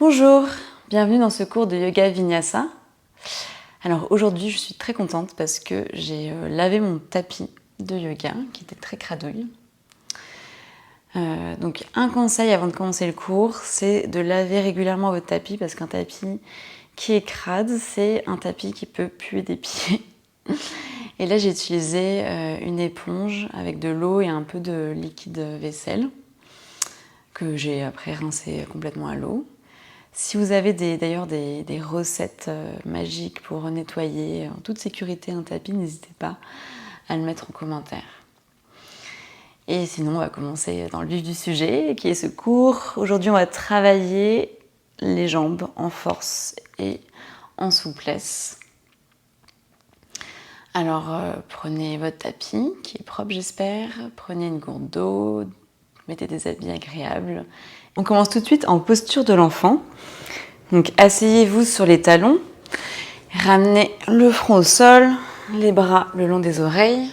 Bonjour, bienvenue dans ce cours de Yoga Vinyasa. Alors aujourd'hui je suis très contente parce que j'ai lavé mon tapis de yoga qui était très cradouille. Donc un conseil avant de commencer le cours, c'est de laver régulièrement votre tapis parce qu'un tapis qui est crade, c'est un tapis qui peut puer des pieds. Et là j'ai utilisé une éponge avec de l'eau et un peu de liquide vaisselle que j'ai après rincé complètement à l'eau. Si vous avez d'ailleurs des recettes magiques pour nettoyer en toute sécurité un tapis, n'hésitez pas à le mettre en commentaire. Et sinon, on va commencer dans le vif du sujet, qui est ce cours. Aujourd'hui, on va travailler les jambes en force et en souplesse. Alors, prenez votre tapis, qui est propre j'espère, prenez une gourde d'eau, mettez des habits agréables. On commence tout de suite en posture de l'enfant. Donc asseyez-vous sur les talons, ramenez le front au sol, les bras le long des oreilles.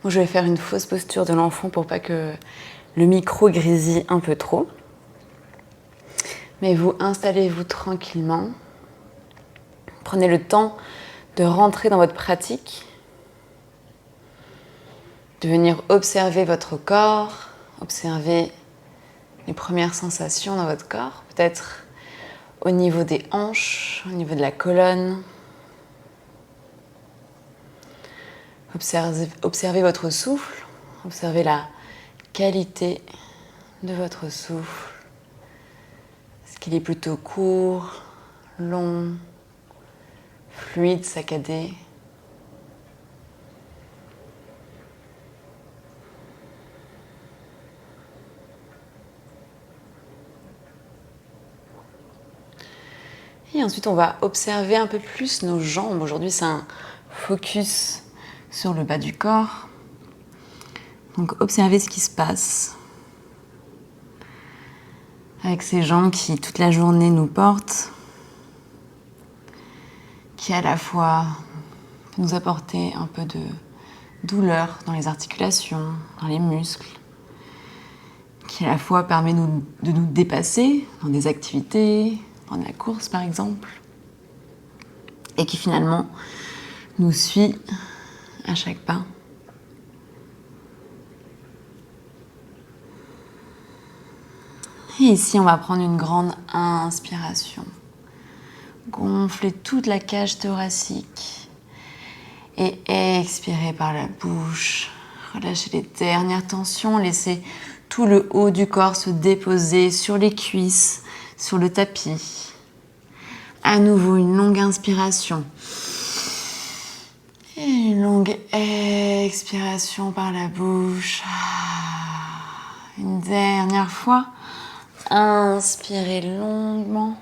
Moi je vais faire une fausse posture de l'enfant pour pas que le micro grésille un peu trop. Mais vous installez-vous tranquillement. Prenez le temps de rentrer dans votre pratique, de venir observer votre corps, observer les premières sensations dans votre corps, peut-être au niveau des hanches, au niveau de la colonne. Observez votre souffle, observez la qualité de votre souffle. Est-ce qu'il est plutôt court, long, fluide, saccadé? Et ensuite, on va observer un peu plus nos jambes. Aujourd'hui, c'est un focus sur le bas du corps. Donc, observez ce qui se passe avec ces jambes qui, toute la journée, nous portent, qui, à la fois, peut nous apporter un peu de douleur dans les articulations, dans les muscles, qui, à la fois, permet de nous dépasser dans des activités, dans la course, par exemple, et qui, finalement, nous suit à chaque pas. Et ici, on va prendre une grande inspiration. Gonflez toute la cage thoracique. Et expirez par la bouche. Relâchez les dernières tensions. Laissez tout le haut du corps se déposer sur les cuisses, sur le tapis. À nouveau, une longue inspiration. Et une longue expiration par la bouche. Une dernière fois. Inspirez longuement.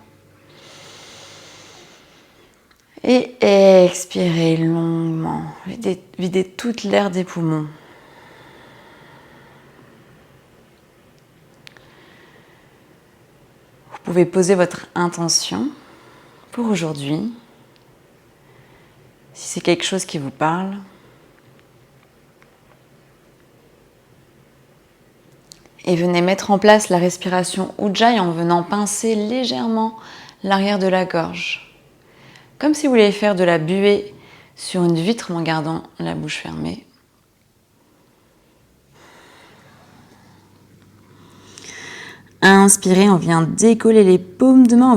Et expirez longuement. Videz toute l'air des poumons. Vous pouvez poser votre intention pour aujourd'hui. Si c'est quelque chose qui vous parle. Et venez mettre en place la respiration Ujjayi en venant pincer légèrement l'arrière de la gorge. Comme si vous vouliez faire de la buée sur une vitre en gardant la bouche fermée. Inspirez, on vient décoller les paumes de main,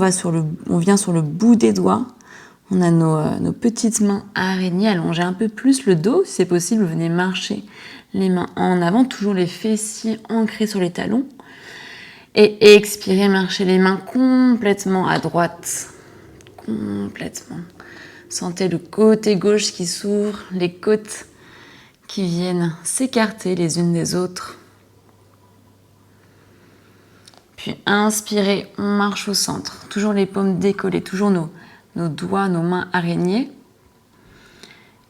on vient sur le bout des doigts. On a nos petites mains araignées, allongez un peu plus le dos, si c'est possible, venez marcher les mains en avant, toujours les fessiers ancrés sur les talons. Et expirez, marchez les mains complètement à droite. Complètement. Sentez le côté gauche qui s'ouvre, les côtes qui viennent s'écarter les unes des autres. Puis inspirez, on marche au centre. Toujours les paumes décollées, toujours nos doigts, nos mains araignées.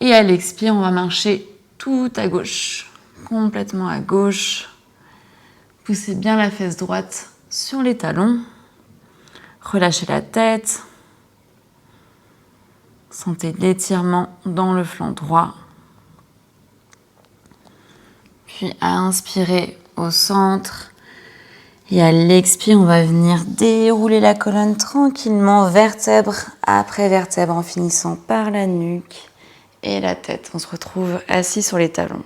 Et à l'expire, on va marcher tout à gauche, complètement à gauche. Poussez bien la fesse droite sur les talons. Relâchez la tête. Sentez l'étirement dans le flanc droit. Puis à inspirer au centre Et à l'expire, on va venir dérouler la colonne tranquillement, vertèbre après vertèbre, en finissant par la nuque et la tête. On se retrouve assis sur les talons.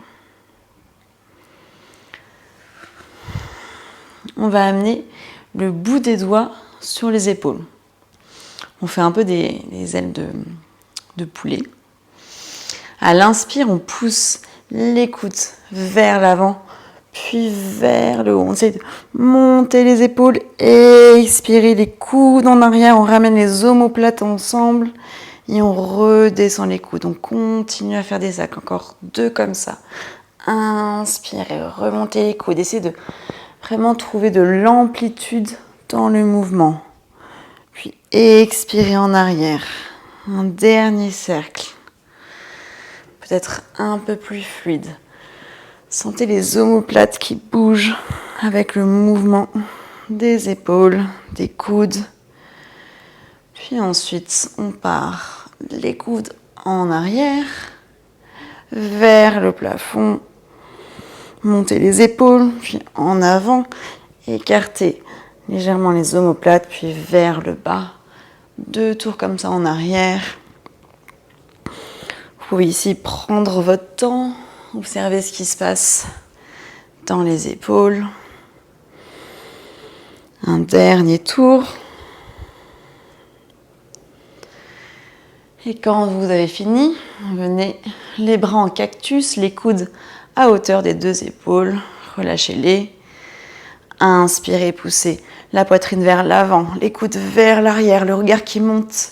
On va amener le bout des doigts sur les épaules. On fait un peu des ailes de poulet. À l'inspire, on pousse les coudes vers l'avant, puis vers le haut. On essaie de monter les épaules, expirer les coudes en arrière. On ramène les omoplates ensemble et on redescend les coudes. On continue à faire des sacs. Encore 2 comme ça. Inspirez, remontez les coudes. Essayez de vraiment trouver de l'amplitude dans le mouvement. Puis expirez en arrière. Un dernier cercle. Peut-être un peu plus fluide. Sentez les omoplates qui bougent avec le mouvement des épaules, des coudes. Puis ensuite, on part les coudes en arrière, vers le plafond. Montez les épaules, puis en avant. Écartez légèrement les omoplates, puis vers le bas. 2 tours comme ça en arrière. Vous pouvez ici prendre votre temps, observer ce qui se passe dans les épaules. Un dernier tour. Et quand vous avez fini, venez les bras en cactus, les coudes à hauteur des 2 épaules. Relâchez-les. Inspirez, poussez la poitrine vers l'avant, les coudes vers l'arrière, le regard qui monte.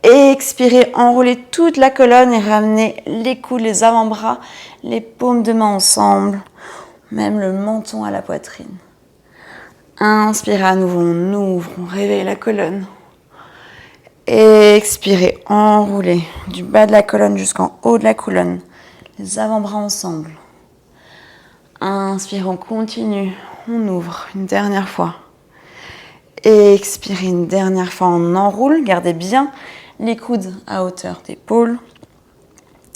Expirez, enroulez toute la colonne et ramenez les coudes, les avant-bras, les paumes de main ensemble, même le menton à la poitrine. Inspirez à nouveau, on ouvre, on réveille la colonne. Expirez, enroulez du bas de la colonne jusqu'en haut de la colonne, les avant-bras ensemble. Inspirez, on continue, on ouvre une dernière fois. Expirez une dernière fois, on enroule, gardez bien les coudes à hauteur d'épaule.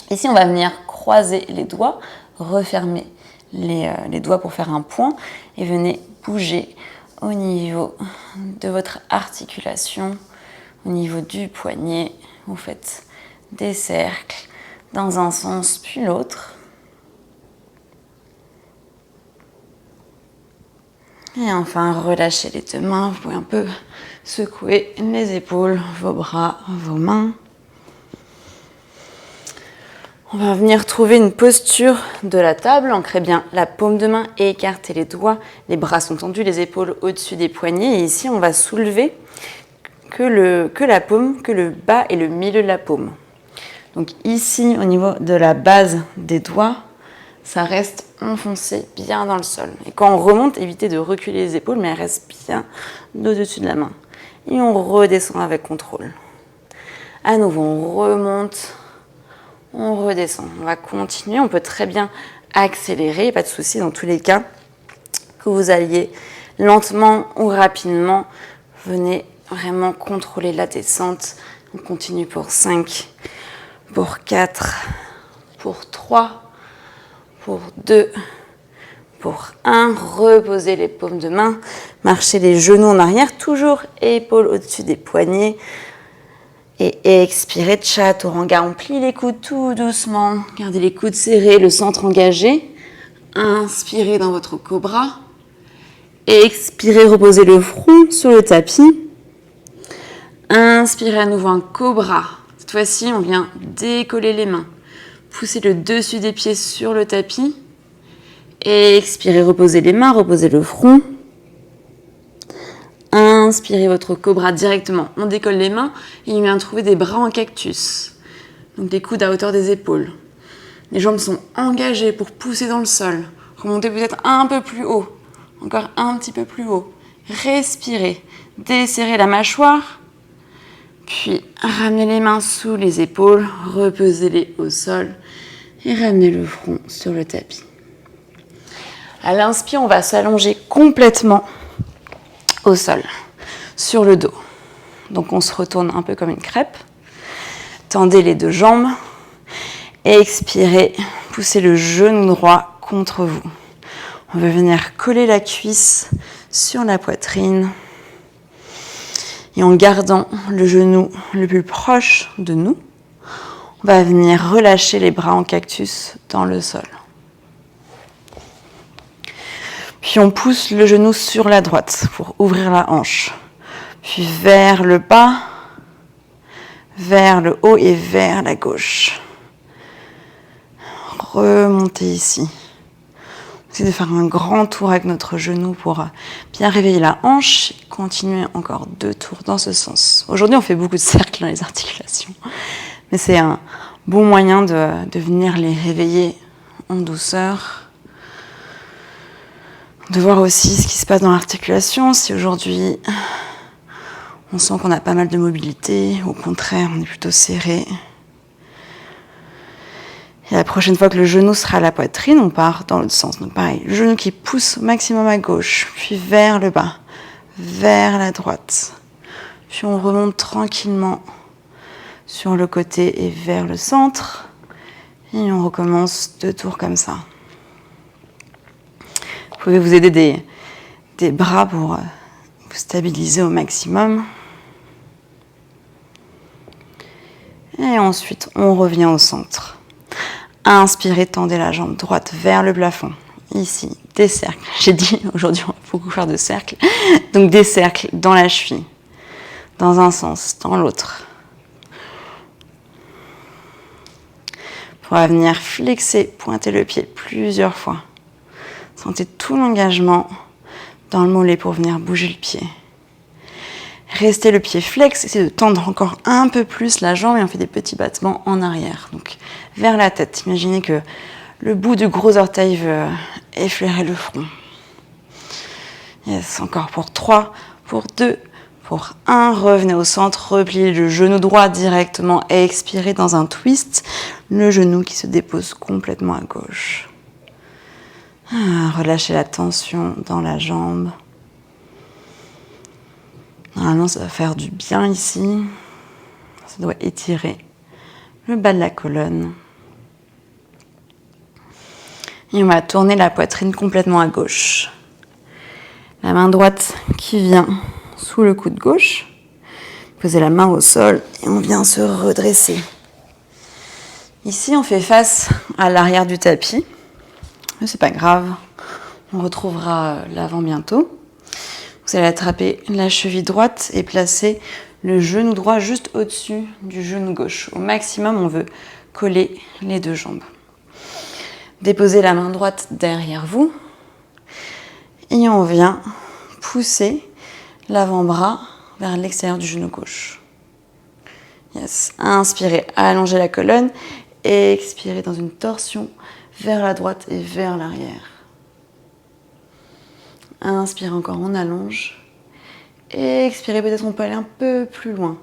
Ici, on va venir croiser les doigts, refermer les doigts pour faire un point et venez bouger au niveau de votre articulation, au niveau du poignet. Vous faites des cercles dans un sens puis l'autre. Et enfin, relâchez les 2 mains. Vous pouvez un peu secouer les épaules, vos bras, vos mains. On va venir trouver une posture de la table. Ancrez bien la paume de main et écartez les doigts. Les bras sont tendus, les épaules au-dessus des poignets. Et ici, on va soulever que la paume, que le bas et le milieu de la paume. Donc ici, au niveau de la base des doigts, ça reste enfoncé bien dans le sol. Et quand on remonte, évitez de reculer les épaules, mais elles restent bien au-dessus de la main. Et on redescend avec contrôle. À nouveau, on remonte, on redescend. On va continuer, on peut très bien accélérer, pas de souci dans tous les cas. Que vous alliez lentement ou rapidement, venez vraiment contrôler la descente. On continue pour 5, pour 4, pour 3, pour 2, pour 1. Reposez les paumes de main, marchez les genoux en arrière, toujours épaules au-dessus des poignets. Et expirez, chaturanga. On plie les coudes tout doucement. Gardez les coudes serrés, le centre engagé. Inspirez dans votre cobra. Expirez, reposez le front sur le tapis. Inspirez à nouveau un cobra. Cette fois-ci, on vient décoller les mains. Poussez le dessus des pieds sur le tapis. Expirez, reposez les mains, reposez le front. Inspirez votre cobra directement. On décolle les mains et on vient trouver des bras en cactus. Donc les coudes à hauteur des épaules. Les jambes sont engagées pour pousser dans le sol. Remontez peut-être un peu plus haut. Encore un petit peu plus haut. Respirez. Desserrez la mâchoire. Puis ramenez les mains sous les épaules. Reposez-les au sol. Et ramenez le front sur le tapis. À l'inspire, on va s'allonger complètement au sol, sur le dos. Donc on se retourne un peu comme une crêpe. Tendez les 2 jambes. Expirez, poussez le genou droit contre vous. On va venir coller la cuisse sur la poitrine. Et en gardant le genou le plus proche de nous, on va venir relâcher les bras en cactus dans le sol. Puis on pousse le genou sur la droite pour ouvrir la hanche. Puis vers le bas, vers le haut et vers la gauche. Remontez ici. C'est de faire un grand tour avec notre genou pour bien réveiller la hanche. Continuez encore 2 tours dans ce sens. Aujourd'hui, on fait beaucoup de cercles dans les articulations. Mais c'est un bon moyen de venir les réveiller en douceur. De voir aussi ce qui se passe dans l'articulation. Si aujourd'hui, on sent qu'on a pas mal de mobilité, au contraire, on est plutôt serré. Et la prochaine fois que le genou sera à la poitrine, on part dans l'autre sens. Donc pareil, le genou qui pousse au maximum à gauche, puis vers le bas, vers la droite. Puis on remonte tranquillement sur le côté et vers le centre. Et on recommence 2 tours comme ça. Vous pouvez vous aider des bras pour vous stabiliser au maximum. Et ensuite, on revient au centre. Inspirez, tendez la jambe droite vers le plafond. Ici, des cercles. J'ai dit, aujourd'hui, on va beaucoup faire de cercles. Donc, des cercles dans la cheville. Dans un sens, dans l'autre. Pour venir flexer, pointer le pied plusieurs fois. Sentez tout l'engagement dans le mollet pour venir bouger le pied. Restez le pied flex, essayez de tendre encore un peu plus la jambe et on fait des petits battements en arrière. Donc vers la tête. Imaginez que le bout du gros orteil veut effleurer le front. Yes, encore pour 3, pour 2, pour 1. Revenez au centre, repliez le genou droit directement et expirez dans un twist. Le genou qui se dépose complètement à gauche. Relâchez la tension dans la jambe. Normalement, ça va faire du bien ici. Ça doit étirer le bas de la colonne. Et on va tourner la poitrine complètement à gauche. La main droite qui vient sous le coude gauche. Posez la main au sol et on vient se redresser. Ici, on fait face à l'arrière du tapis. Mais c'est pas grave. On retrouvera l'avant bientôt. Vous allez attraper la cheville droite et placer le genou droit juste au-dessus du genou gauche. Au maximum, on veut coller les 2 jambes. Déposez la main droite derrière vous et on vient pousser l'avant-bras vers l'extérieur du genou gauche. Yes. Inspirez, allongez la colonne et expirez dans une torsion vers la droite et vers l'arrière. Inspirez encore, on allonge. Et expirez, peut-être on peut aller un peu plus loin.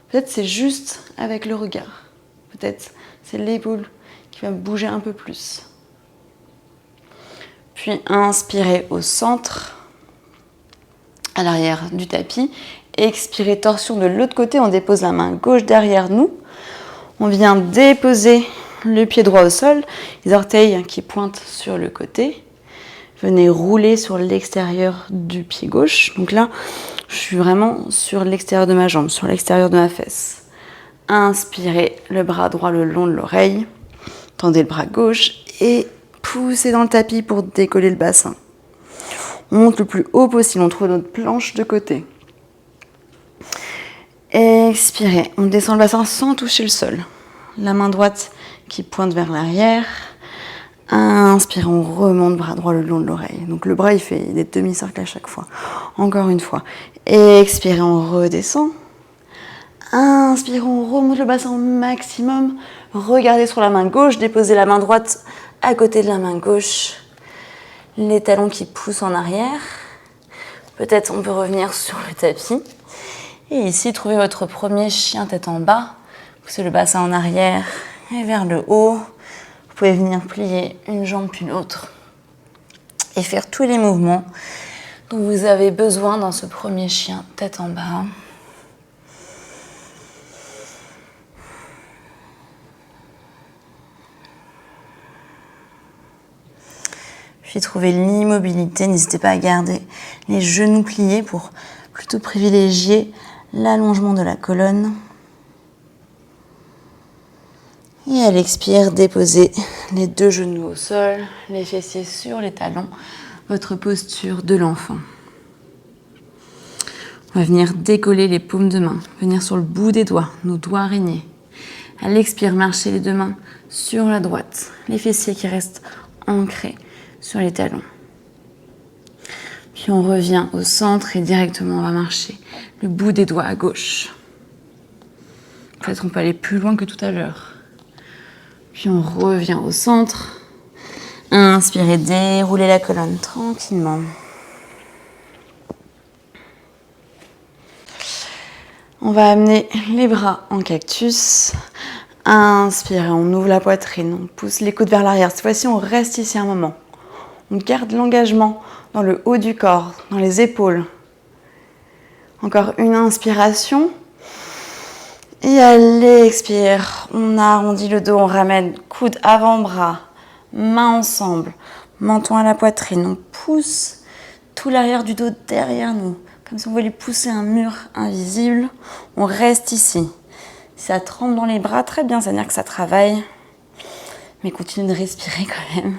Peut-être c'est juste avec le regard. Peut-être c'est l'épaule qui va bouger un peu plus. Puis inspirez au centre, à l'arrière du tapis. Expirez, torsion de l'autre côté, on dépose la main gauche derrière nous. On vient déposer le pied droit au sol, les orteils qui pointent sur le côté. Venez rouler sur l'extérieur du pied gauche. Donc là, je suis vraiment sur l'extérieur de ma jambe, sur l'extérieur de ma fesse. Inspirez le bras droit le long de l'oreille. Tendez le bras gauche et poussez dans le tapis pour décoller le bassin. On monte le plus haut possible, on trouve notre planche de côté. Expirez, on descend le bassin sans toucher le sol. La main droite qui pointe vers l'arrière. Inspirez, on remonte bras droit le long de l'oreille. Donc le bras, il fait des demi-cercles à chaque fois. Encore une fois. Expirez, on redescend. Inspirez, on remonte le bassin au maximum. Regardez sur la main gauche, déposez la main droite à côté de la main gauche. Les talons qui poussent en arrière. Peut-être on peut revenir sur le tapis. Et ici, trouvez votre premier chien tête en bas. Poussez le bassin en arrière et vers le haut. Vous pouvez venir plier une jambe puis l'autre et faire tous les mouvements dont vous avez besoin dans ce premier chien tête en bas. Puis trouvez l'immobilité. N'hésitez pas à garder les genoux pliés pour plutôt privilégier l'allongement de la colonne. Et à l'expire, déposez les deux genoux au sol, les fessiers sur les talons, votre posture de l'enfant. On va venir décoller les paumes de main, venir sur le bout des doigts, nos doigts araignées. À l'expire, marchez les deux mains sur la droite, les fessiers qui restent ancrés sur les talons. Puis on revient au centre et directement on va marcher le bout des doigts à gauche. Peut-être on peut aller plus loin que tout à l'heure. Puis on revient au centre. Inspirez, déroulez la colonne tranquillement. On va amener les bras en cactus. Inspirez, on ouvre la poitrine, on pousse les coudes vers l'arrière. Cette fois-ci, on reste ici un moment. On garde l'engagement dans le haut du corps, dans les épaules. Encore une inspiration. Et à l'expire, on arrondit le dos, on ramène coude avant-bras, mains ensemble, menton à la poitrine. On pousse tout l'arrière du dos derrière nous, comme si on voulait pousser un mur invisible. On reste ici. Si ça tremble dans les bras, très bien, ça veut dire que ça travaille. Mais continue de respirer quand même.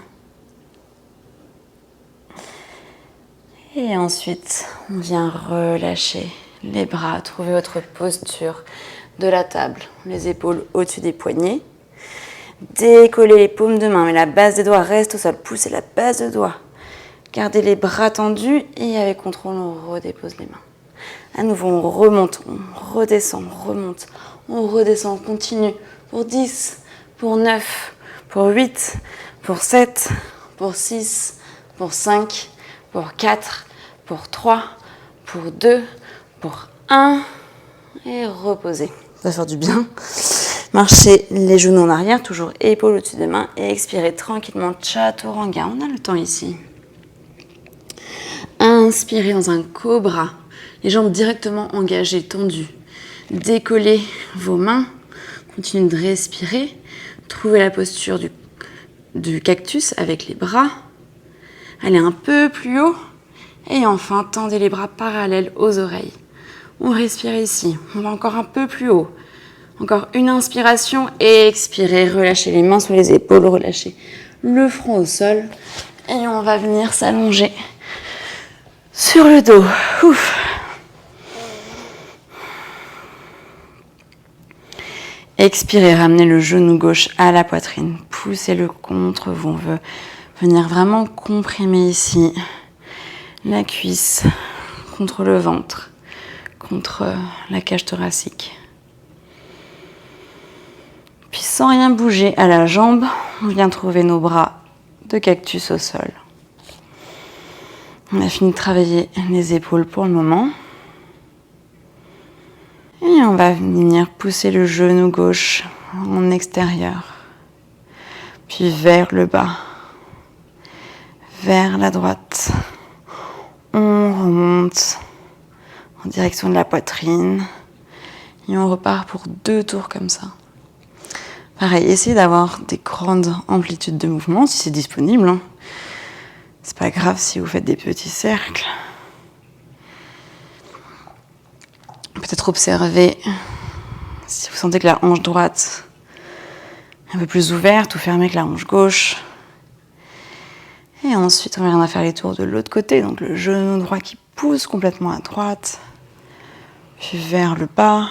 Et ensuite, on vient relâcher les bras, trouver votre posture de la table, les épaules au-dessus des poignets. Décollez les paumes de main, mais la base des doigts reste au sol. Poussez la base de doigts. Gardez les bras tendus et avec contrôle, on redépose les mains. À nouveau, on remonte, on redescend, on redescend, on continue. Pour 10, pour 9, pour 8, pour 7, pour 6, pour 5, pour 4, pour 3, pour 2, pour 1. Et reposez. Ça va faire du bien. Marchez les genoux en arrière, toujours épaules au-dessus des mains. Et expirez tranquillement, chaturanga. On a le temps ici. Inspirez dans un cobra. Les jambes directement engagées, tendues. Décollez vos mains. Continuez de respirer. Trouvez la posture du cactus avec les bras. Allez un peu plus haut. Et enfin, tendez les bras parallèles aux oreilles. On respire ici. On va encore un peu plus haut. Encore une inspiration et expirez. Relâchez les mains sous les épaules. Relâchez le front au sol. Et on va venir s'allonger sur le dos. Ouf. Expirez. Ramenez le genou gauche à la poitrine. Poussez-le contre vous. On veut venir vraiment comprimer ici la cuisse contre le ventre, contre la cage thoracique. Puis sans rien bouger à la jambe, on vient trouver nos bras de cactus au sol. On a fini de travailler les épaules pour le moment. Et on va venir pousser le genou gauche en extérieur, puis vers le bas, vers la droite. On remonte en direction de la poitrine et on repart pour 2 tours comme ça. Pareil, essayez d'avoir des grandes amplitudes de mouvement si c'est disponible. Hein. C'est pas grave si vous faites des petits cercles. Peut-être observer si vous sentez que la hanche droite est un peu plus ouverte ou fermée que la hanche gauche. Et ensuite, on va faire les tours de l'autre côté. Donc le genou droit qui pousse complètement à droite. Puis vers le bas,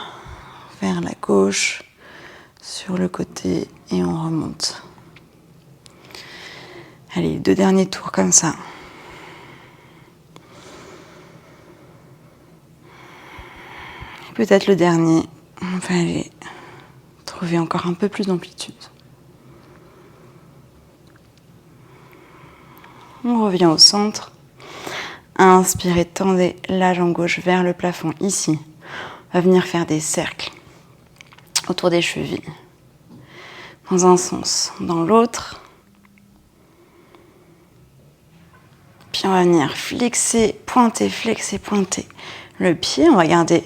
vers la gauche, sur le côté et on remonte. Allez, 2 derniers tours comme ça. Et peut-être le dernier, on va aller trouver encore un peu plus d'amplitude. On revient au centre. Inspirez, tendez la jambe gauche vers le plafond ici. On va venir faire des cercles autour des chevilles. Dans un sens, dans l'autre. Puis on va venir flexer, pointer le pied. On va garder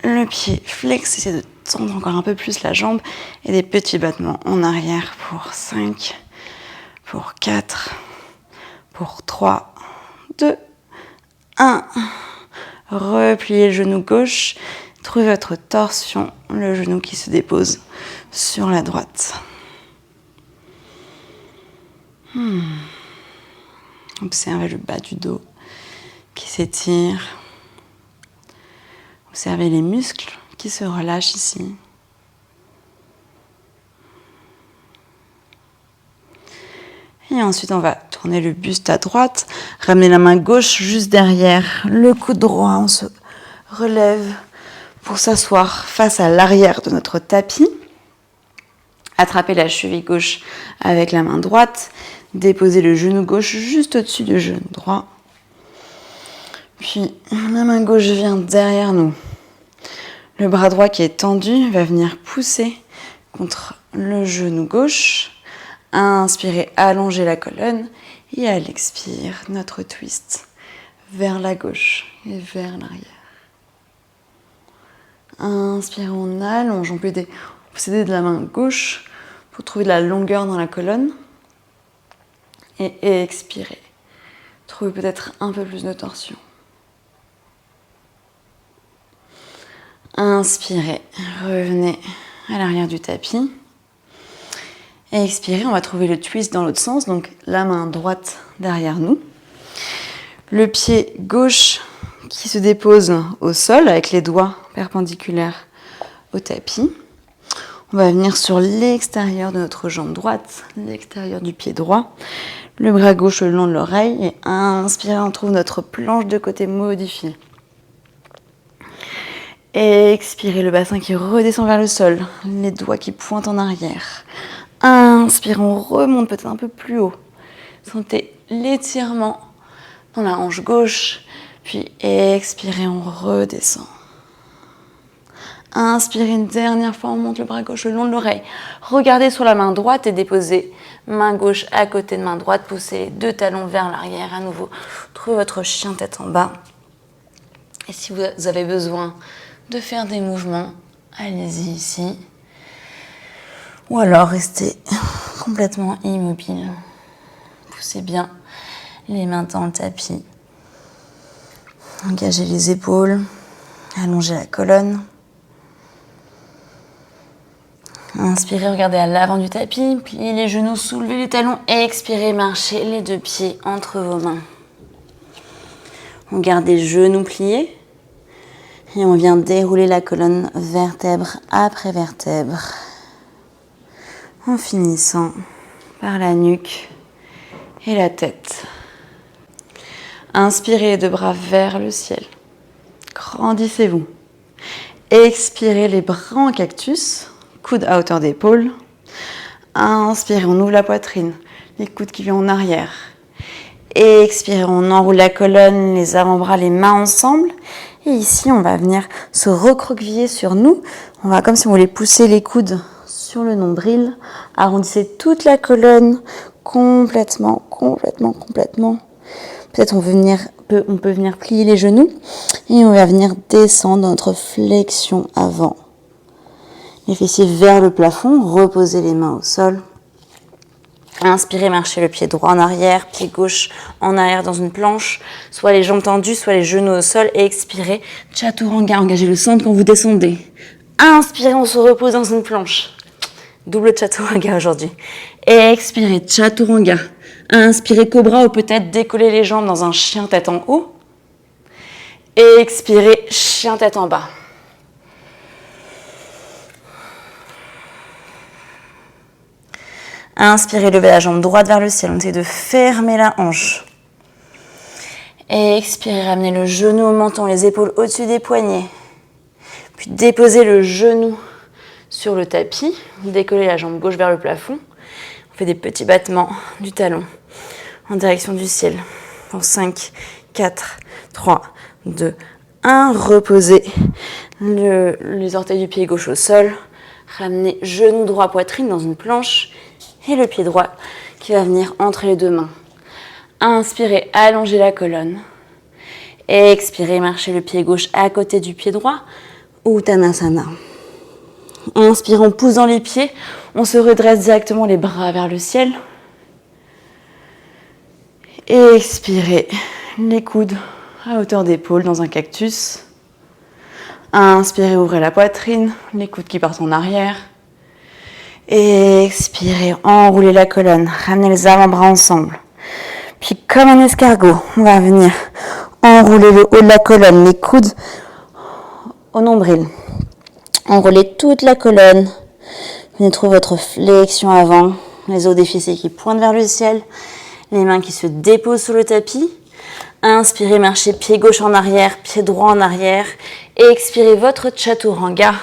le pied flexé, essayer de tendre encore un peu plus la jambe et des petits battements en arrière pour 5, pour 4, Pour 3, 2, 1. Repliez le genou gauche. Trouvez votre torsion, le genou qui se dépose sur la droite. Observez le bas du dos qui s'étire. Observez les muscles qui se relâchent ici. Et ensuite, on va tourner le buste à droite, ramener la main gauche juste derrière le coude droit. On se relève pour s'asseoir face à l'arrière de notre tapis. Attrapez la cheville gauche avec la main droite. Déposez le genou gauche juste au-dessus du genou droit. Puis, la main gauche vient derrière nous. Le bras droit qui est tendu va venir pousser contre le genou gauche. Inspirez, allongez la colonne. Et à l'expire, notre twist vers la gauche et vers l'arrière. Inspirez, on allonge. On peut s'aider de la main gauche pour trouver de la longueur dans la colonne. Et expirez. Trouvez peut-être un peu plus de torsion. Inspirez, revenez à l'arrière du tapis. Et expirez, on va trouver le twist dans l'autre sens, donc la main droite derrière nous. Le pied gauche qui se dépose au sol avec les doigts perpendiculaires au tapis. On va venir sur l'extérieur de notre jambe droite, l'extérieur du pied droit. Le bras gauche le long de l'oreille. Et inspirez, on trouve notre planche de côté modifiée. Et expirez, le bassin qui redescend vers le sol, les doigts qui pointent en arrière. Inspirez, on remonte peut-être un peu plus haut. Sentez l'étirement dans la hanche gauche. Puis expirez, on redescend. Inspirez une dernière fois, on monte le bras gauche le long de l'oreille. Regardez sur la main droite et déposez main gauche à côté de main droite. Poussez les deux talons vers l'arrière à nouveau. Trouvez votre chien tête en bas. Et si vous avez besoin de faire des mouvements, allez-y ici. Ou alors restez complètement immobile. Poussez bien les mains dans le tapis. Engagez les épaules. Allongez la colonne. Inspirez, regardez à l'avant du tapis. Pliez les genoux, soulevez les talons. Et expirez, marchez les deux pieds entre vos mains. On garde les genoux pliés. Et on vient dérouler la colonne vertèbre après vertèbre. En finissant par la nuque et la tête. Inspirez les deux bras vers le ciel. Grandissez-vous. Expirez les bras en cactus. Coude à hauteur d'épaule. Inspirez, on ouvre la poitrine. Les coudes qui viennent en arrière. Expirez, on enroule la colonne, les avant-bras, les mains ensemble. Et ici, on va venir se recroqueviller sur nous. On va comme si on voulait pousser les coudes sur le nombril. Arrondissez toute la colonne complètement. Peut-être on peut venir plier les genoux. Et on va venir descendre dans notre flexion avant. Les fessiers vers le plafond. Reposez les mains au sol. Inspirez, marchez le pied droit en arrière, pied gauche en arrière dans une planche, soit les jambes tendues, soit les genoux au sol. Et expirez, chaturanga, engagez le centre quand vous descendez. Inspirez, on se repose dans une planche. Double chaturanga aujourd'hui. Et expirez, chaturanga. Inspirez, cobra ou peut-être décoller les jambes dans un chien tête en haut. Et expirez, chien tête en bas. Inspirez, levez la jambe droite vers le ciel. On essaie de fermer la hanche. Et expirez, ramenez le genou au menton, les épaules au-dessus des poignets. Puis déposez le genou sur le tapis. Décollez la jambe gauche vers le plafond. On fait des petits battements du talon en direction du ciel. Pour 5, 4, 3, 2, 1. Reposez les orteils du pied gauche au sol. Ramenez genou droit, poitrine dans une planche. Et le pied droit qui va venir entre les deux mains. Inspirez, allongez la colonne. Expirez, marchez le pied gauche à côté du pied droit. Uttanasana. Inspirez, on pousse dans les pieds. On se redresse directement les bras vers le ciel. Et expirez les coudes à hauteur d'épaule dans un cactus. Inspirez, ouvrez la poitrine, les coudes qui partent en arrière. Et expirez, enroulez la colonne, ramenez les avant-bras ensemble. Puis comme un escargot, on va venir enrouler le haut de la colonne, les coudes au nombril. Enroulez toute la colonne. Venez trouver votre flexion avant, les os des fessiers qui pointent vers le ciel, les mains qui se déposent sur le tapis. Inspirez, marchez pied gauche en arrière, pied droit en arrière. Et expirez votre chaturanga.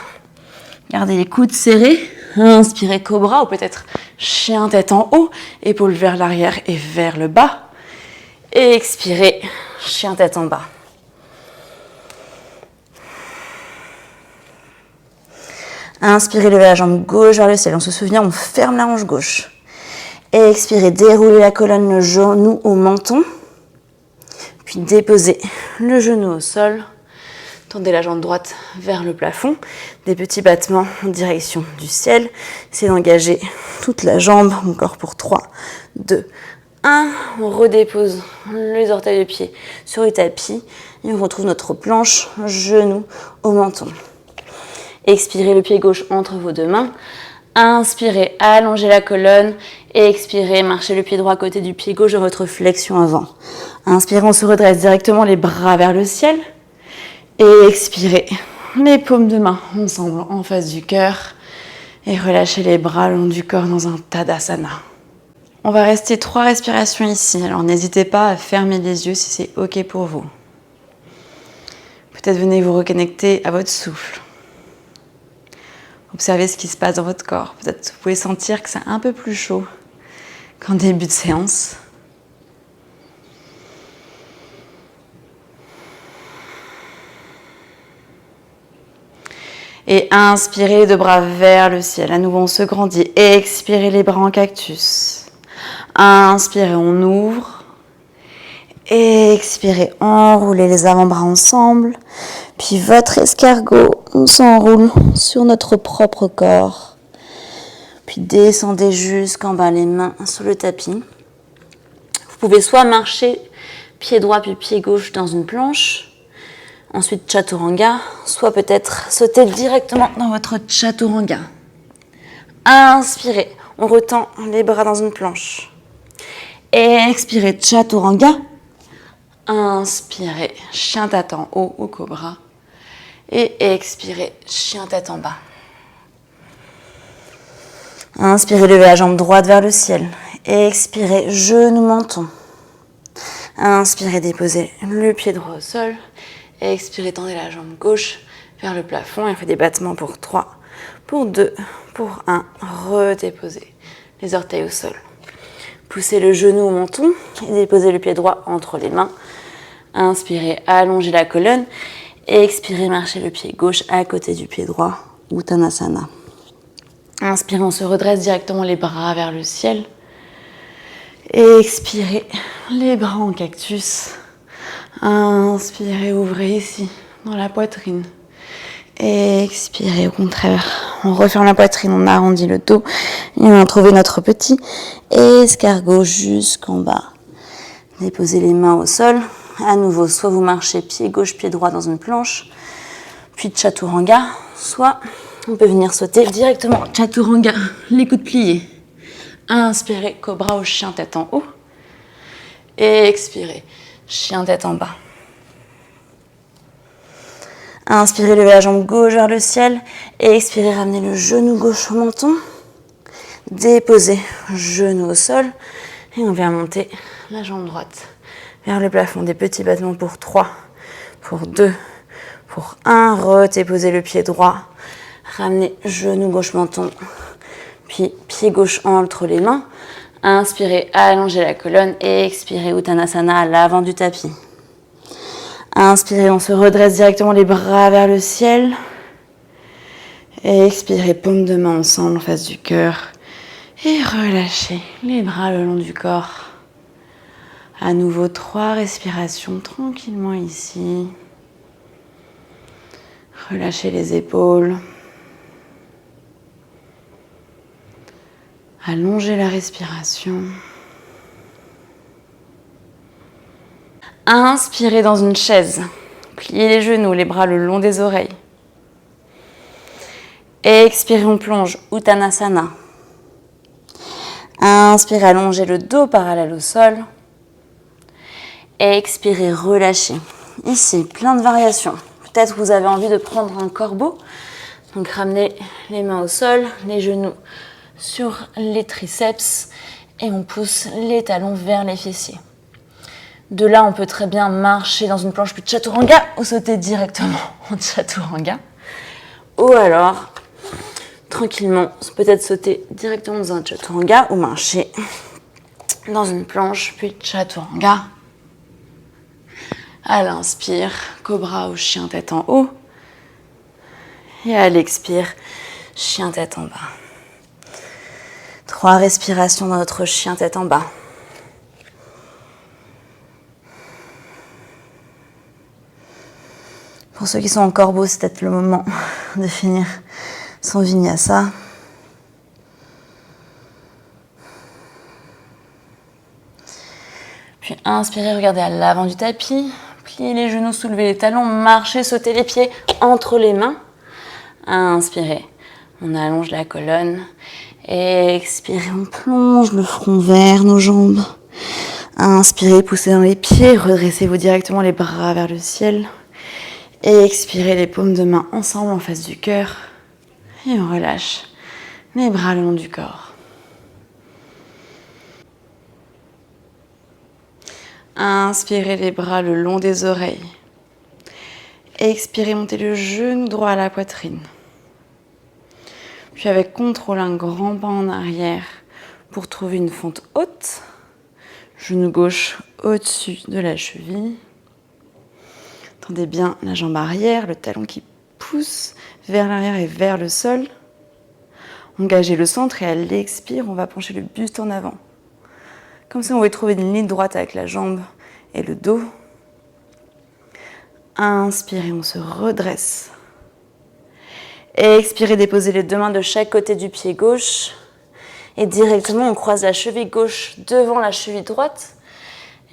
Gardez les coudes serrés. Inspirez cobra ou peut-être chien tête en haut, épaules vers l'arrière et vers le bas. Et expirez, chien tête en bas. Inspirez, levez la jambe gauche vers le ciel. On se souvient, on ferme la hanche gauche. Et expirez, déroulez la colonne, le genou au menton. Puis déposez le genou au sol. Tendez la jambe droite vers le plafond. Des petits battements en direction du ciel. C'est d'engager toute la jambe. Encore pour 3, 2, 1. On redépose les orteils de pied sur le tapis. Et on retrouve notre planche, genou au menton. Expirez le pied gauche entre vos deux mains. Inspirez, allongez la colonne. Et expirez, marchez le pied droit à côté du pied gauche de votre flexion avant. Inspirez, on se redresse directement les bras vers le ciel. Et expirez, les paumes de main ensemble en face du cœur. Et relâchez les bras le long du corps dans un Tadasana. On va rester 3 respirations ici. Alors n'hésitez pas à fermer les yeux si c'est OK pour vous. Peut-être venez vous reconnecter à votre souffle. Observez ce qui se passe dans votre corps. Peut-être vous pouvez sentir que c'est un peu plus chaud qu'en début de séance. Et inspirez les deux bras vers le ciel. À nouveau, on se grandit. Expirez les bras en cactus. Inspirez, on ouvre. Expirez, enroulez les avant-bras ensemble. Puis votre escargot, on s'enroule sur notre propre corps. Puis descendez jusqu'en bas, les mains sur le tapis. Vous pouvez soit marcher pied droit puis pied gauche dans une planche. Ensuite, chaturanga, soit peut-être sauter directement dans votre chaturanga. Inspirez, on retend les bras dans une planche. Expirez, chaturanga. Inspirez, chien tête en haut ou cobra. Et expirez, chien tête en bas. Inspirez, levez la jambe droite vers le ciel. Expirez, genou menton. Inspirez, déposez le pied droit au sol. Expirez, tendez la jambe gauche vers le plafond. Et on fait des battements pour 3, pour 2, pour 1. Redéposez les orteils au sol. Poussez le genou au menton et déposez le pied droit entre les mains. Inspirez, allongez la colonne. Expirez, marchez le pied gauche à côté du pied droit, Uttanasana. Inspirez, on se redresse directement les bras vers le ciel. Expirez, les bras en cactus. Inspirez, ouvrez ici, dans la poitrine. Expirez, au contraire, on referme la poitrine, on arrondit le dos. Et on va trouver notre petit escargot jusqu'en bas. Déposez les mains au sol. À nouveau, soit vous marchez pied gauche, pied droit dans une planche, puis chaturanga, soit on peut venir sauter directement chaturanga, les coudes pliés. Inspirez, cobra ou chien tête en haut. Et expirez, chien tête en bas. Inspirez, levez la jambe gauche vers le ciel. Et expirez, ramenez le genou gauche au menton. Déposez genou au sol. Et on vient monter la jambe droite vers le plafond. Des petits battements pour 3, pour 2, pour 1. Redéposez le pied droit. Ramenez genou gauche menton. Puis pied gauche entre les mains. Inspirez, allongez la colonne. Et expirez, Uttanasana à l'avant du tapis. Inspirez, on se redresse directement les bras vers le ciel. Et expirez, paume de main ensemble en face du cœur. Et relâchez les bras le long du corps. À nouveau 3 respirations tranquillement ici. Relâchez les épaules. Allongez la respiration. Inspirez dans une chaise. Pliez les genoux, les bras le long des oreilles. Expirez, on plonge, Uttanasana. Inspirez, allongez le dos parallèle au sol. Expirez, relâchez. Ici, plein de variations. Peut-être que vous avez envie de prendre un corbeau. Donc ramenez les mains au sol, les genoux sur les triceps et on pousse les talons vers les fessiers. De là, on peut très bien marcher dans une planche plus de chaturanga ou sauter directement en chaturanga. Ou alors, tranquillement, peut-être sauter directement dans un chaturanga ou marcher dans une planche puis chaturanga. À l'inspire, cobra ou chien tête en haut. Et à l'expire, chien tête en bas. 3 respirations dans notre chien tête en bas. Pour ceux qui sont en corbeau, c'est peut-être le moment de finir son vinyasa. Puis inspirez, regardez à l'avant du tapis. Pliez les genoux, soulevez les talons, marchez, sautez les pieds entre les mains. Inspirez, on allonge la colonne. Expirez, on plonge le front vers nos jambes. Inspirez, poussez dans les pieds, redressez-vous directement les bras vers le ciel. Expirez, les paumes de main ensemble en face du cœur. Et on relâche les bras le long du corps. Inspirez les bras le long des oreilles. Expirez, montez le genou droit à la poitrine. Puis avec contrôle, un grand pas en arrière pour trouver une fente haute. Genou gauche au-dessus de la cheville. Tendez bien la jambe arrière, le talon qui pousse vers l'arrière et vers le sol. Engagez le centre et à l'expire, on va pencher le buste en avant. Comme ça, on va trouver une ligne droite avec la jambe et le dos. Inspirez, on se redresse. Expirez, déposez les 2 mains de chaque côté du pied gauche. Et directement, on croise la cheville gauche devant la cheville droite.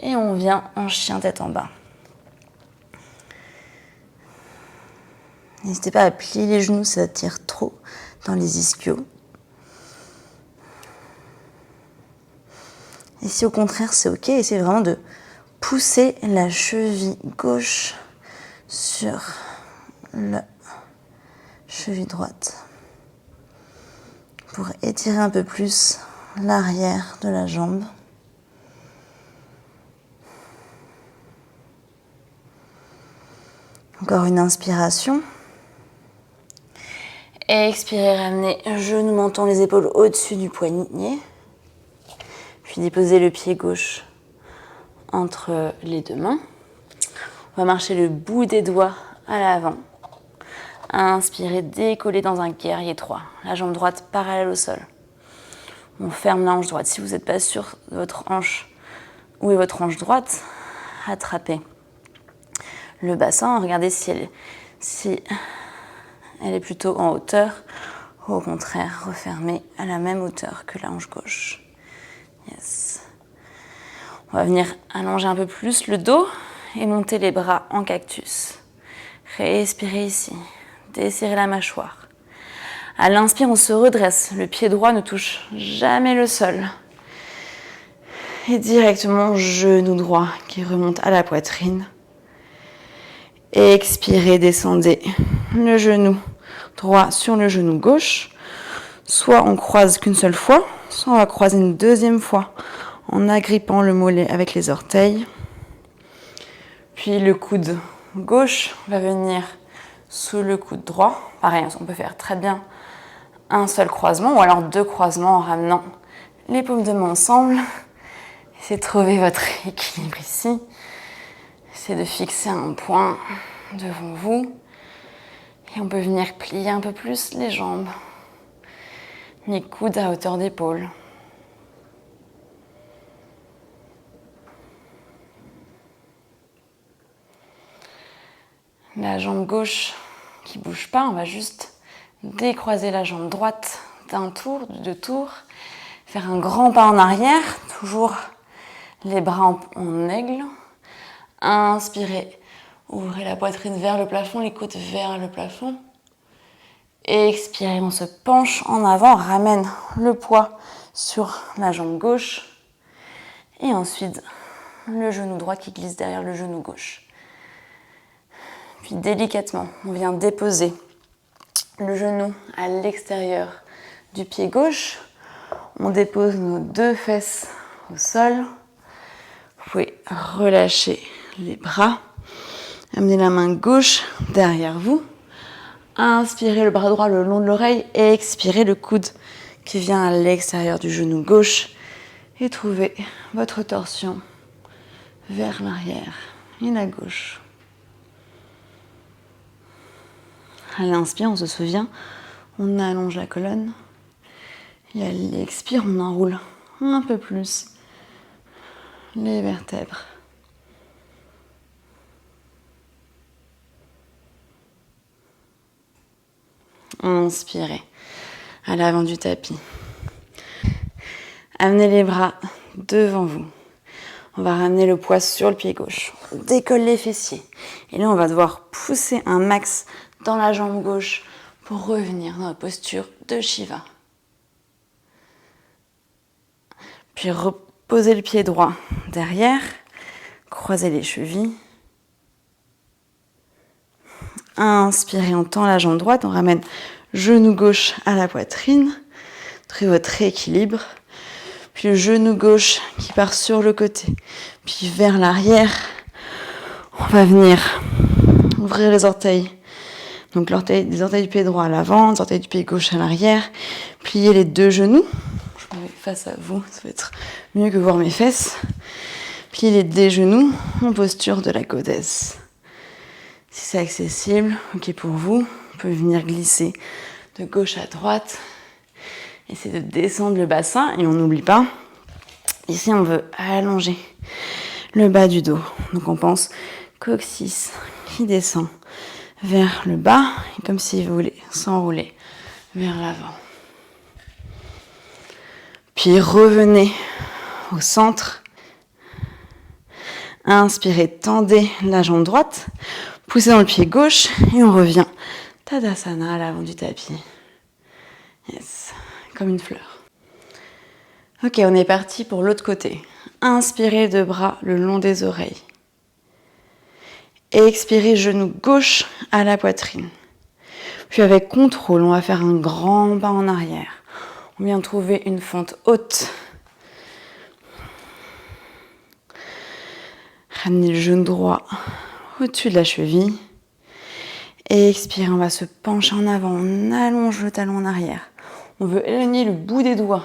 Et on vient en chien tête en bas. N'hésitez pas à plier les genoux si ça tire trop dans les ischios. Et si au contraire c'est ok, essayez vraiment de pousser la cheville gauche sur la cheville droite pour étirer un peu plus l'arrière de la jambe. Encore une inspiration. Expirez, ramenez genou, menton, les épaules au-dessus du poignet. Puis déposez le pied gauche entre les 2 mains. On va marcher le bout des doigts à l'avant. Inspirez, décollez dans un guerrier 3. La jambe droite parallèle au sol. On ferme la hanche droite. Si vous n'êtes pas sûr de votre hanche, où est votre hanche droite, attrapez le bassin. Regardez si elle est plutôt en hauteur. Ou au contraire, refermez à la même hauteur que la hanche gauche. Yes. On va venir allonger un peu plus le dos et monter les bras en cactus. Respirez ici. Desserrez la mâchoire. À l'inspire, on se redresse. Le pied droit ne touche jamais le sol. Et directement, genou droit qui remonte à la poitrine. Expirez, descendez le genou droit sur le genou gauche. Soit on croise qu'une seule fois, soit on va croiser une 2e fois en agrippant le mollet avec les orteils. Puis le coude gauche va venir sous le coude droit. Pareil, on peut faire très bien un seul croisement ou alors 2 croisements en ramenant les paumes de main ensemble. Essayez de trouver votre équilibre ici. Essayez de fixer un point devant vous. Et on peut venir plier un peu plus les jambes. Les coudes à hauteur d'épaule. La jambe gauche qui ne bouge pas, on va juste décroiser la jambe droite d'un tour, de 2 tours. Faire un grand pas en arrière, toujours les bras en aigle. Inspirez. Ouvrez la poitrine vers le plafond, les côtes vers le plafond. Expirez, on se penche en avant, ramène le poids sur la jambe gauche. Et ensuite, le genou droit qui glisse derrière le genou gauche. Puis délicatement, on vient déposer le genou à l'extérieur du pied gauche. On dépose nos deux fesses au sol. Vous pouvez relâcher les bras. Amenez la main gauche derrière vous. Inspirez le bras droit le long de l'oreille et expirez le coude qui vient à l'extérieur du genou gauche. Et trouvez votre torsion vers l'arrière et la gauche. À l'inspire, on se souvient, on allonge la colonne. Et à l'expire, on enroule un peu plus les vertèbres. Inspirez à l'avant du tapis. Amenez les bras devant vous. On va ramener le poids sur le pied gauche. On décolle les fessiers. Et là, on va devoir pousser un max dans la jambe gauche pour revenir dans la posture de Shiva. Puis reposez le pied droit derrière. Croisez les chevilles. Inspirez, on tend la jambe droite. On ramène genou gauche à la poitrine. Trouvez votre équilibre. Puis le genou gauche qui part sur le côté, puis vers l'arrière. On va venir ouvrir les orteils. Donc les orteils du pied droit à l'avant, les orteils du pied gauche à l'arrière. Pliez les deux genoux. Je me mets face à vous, ça va être mieux que voir mes fesses. Pliez les deux genoux en posture de la goddess. Si c'est accessible, ok pour vous, vous pouvez venir glisser de gauche à droite. Essayez de descendre le bassin et on n'oublie pas, ici on veut allonger le bas du dos. Donc on pense coccyx qui descend vers le bas, et comme si vous voulez s'enrouler vers l'avant. Puis revenez au centre. Inspirez, tendez la jambe droite, poussez dans le pied gauche et on revient Tadasana à l'avant du tapis. Yes. Comme une fleur. Ok, on est parti pour l'autre côté. Inspirez deux bras le long des oreilles. Expirez genou gauche à la poitrine. Puis avec contrôle, on va faire un grand pas en arrière. On vient trouver une fente haute. Ramenez le genou droit au-dessus de la cheville. Et expirez, on va se pencher en avant. On allonge le talon en arrière. On veut éloigner le bout des doigts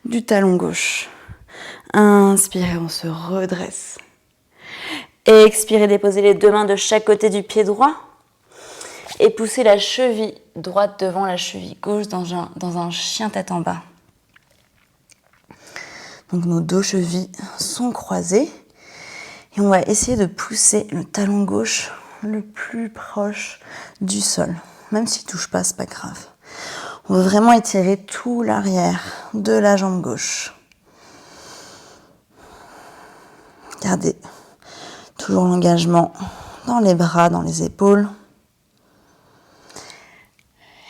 du talon gauche. Inspirez, on se redresse. Expirez, déposez les deux mains de chaque côté du pied droit. Et poussez la cheville droite devant la cheville gauche dans un chien tête en bas. Donc nos deux chevilles sont croisées. Et on va essayer de pousser le talon gauche le plus proche du sol. Même s'il ne touche pas, c'est pas grave. On veut vraiment étirer tout l'arrière de la jambe gauche. Gardez toujours l'engagement dans les bras, dans les épaules.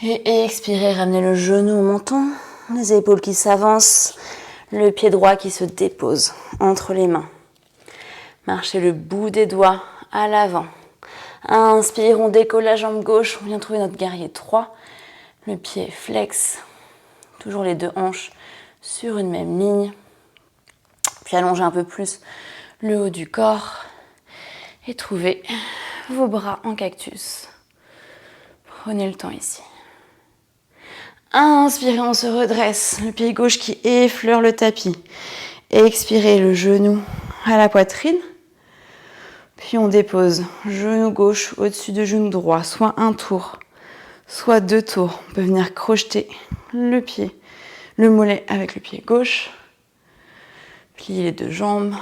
Et expirez, ramenez le genou au menton, les épaules qui s'avancent, le pied droit qui se dépose entre les mains. Marchez le bout des doigts à l'avant. Inspire, on décolle la jambe gauche, on vient trouver notre guerrier 3. Le pied flex, toujours les deux hanches sur une même ligne. Puis allongez un peu plus le haut du corps et trouvez vos bras en cactus. Prenez le temps ici. Inspirez, on se redresse, le pied gauche qui effleure le tapis. Expirez, le genou à la poitrine. Puis on dépose genou gauche au-dessus de genou droit, soit un tour, soit deux tours. On peut venir crocheter le pied, le mollet avec le pied gauche. Pliez les deux jambes,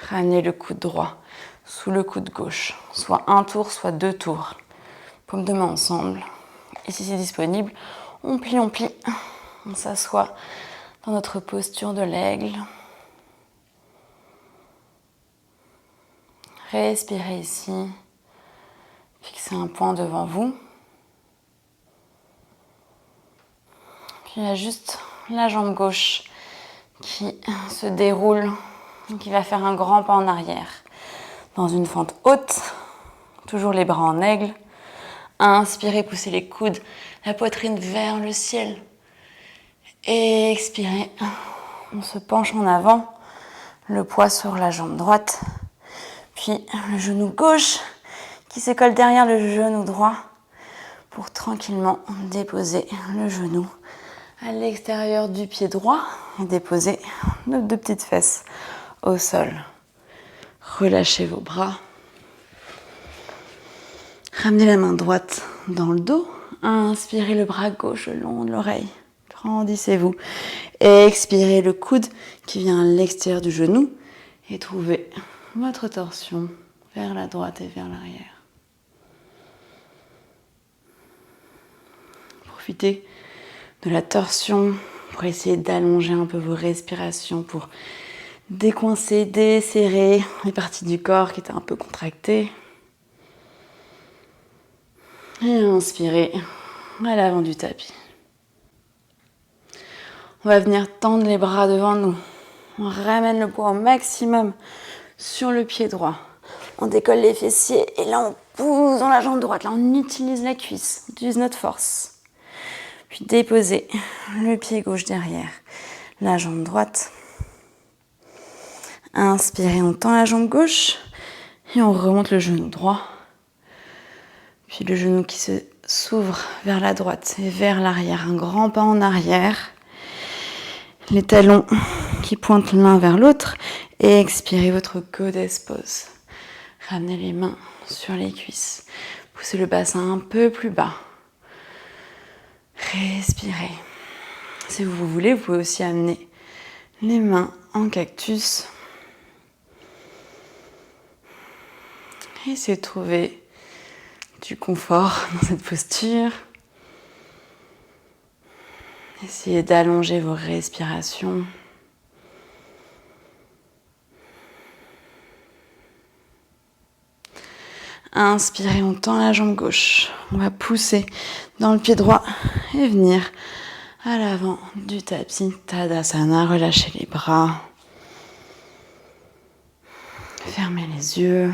ramenez le coude droit sous le coude gauche. Soit un tour, soit deux tours. Paumes de main ensemble. Et si c'est disponible, on plie. On s'assoit dans notre posture de l'aigle. Respirez ici. Fixez un point devant vous. Puis il y a juste la jambe gauche qui se déroule, qui va faire un grand pas en arrière. Dans une fente haute, toujours les bras en aigle. Inspirez, poussez les coudes, la poitrine vers le ciel. Expirez, on se penche en avant, le poids sur la jambe droite. Puis le genou gauche qui se colle derrière le genou droit pour tranquillement déposer le genou à l'extérieur du pied droit et déposer nos 2 petites fesses au sol. Relâchez vos bras. Ramenez la main droite dans le dos. Inspirez le bras gauche le long de l'oreille. Grandissez-vous. Expirez le coude qui vient à l'extérieur du genou et trouvez votre torsion vers la droite et vers l'arrière. Profitez de la torsion pour essayer d'allonger un peu vos respirations, pour décoincer, desserrer les parties du corps qui étaient un peu contractées. Et inspirez à l'avant du tapis. On va venir tendre les bras devant nous. On ramène le poids au maximum sur le pied droit. On décolle les fessiers et là on pousse dans la jambe droite. Là on utilise la cuisse, on utilise notre force. Puis déposez le pied gauche derrière la jambe droite. Inspirez, on tend la jambe gauche et on remonte le genou droit. Puis le genou qui s'ouvre vers la droite et vers l'arrière. Un grand pas en arrière. Les talons qui pointent l'un vers l'autre. Et expirez votre goddess pose. Ramenez les mains sur les cuisses. Poussez le bassin un peu plus bas. Respirez. Si vous voulez, vous pouvez aussi amener les mains en cactus. Et essayez de trouver du confort dans cette posture. Essayez d'allonger vos respirations. Inspirez, on tend la jambe gauche. On va pousser dans le pied droit et venir à l'avant du tapis Tadasana. Relâchez les bras. Fermez les yeux.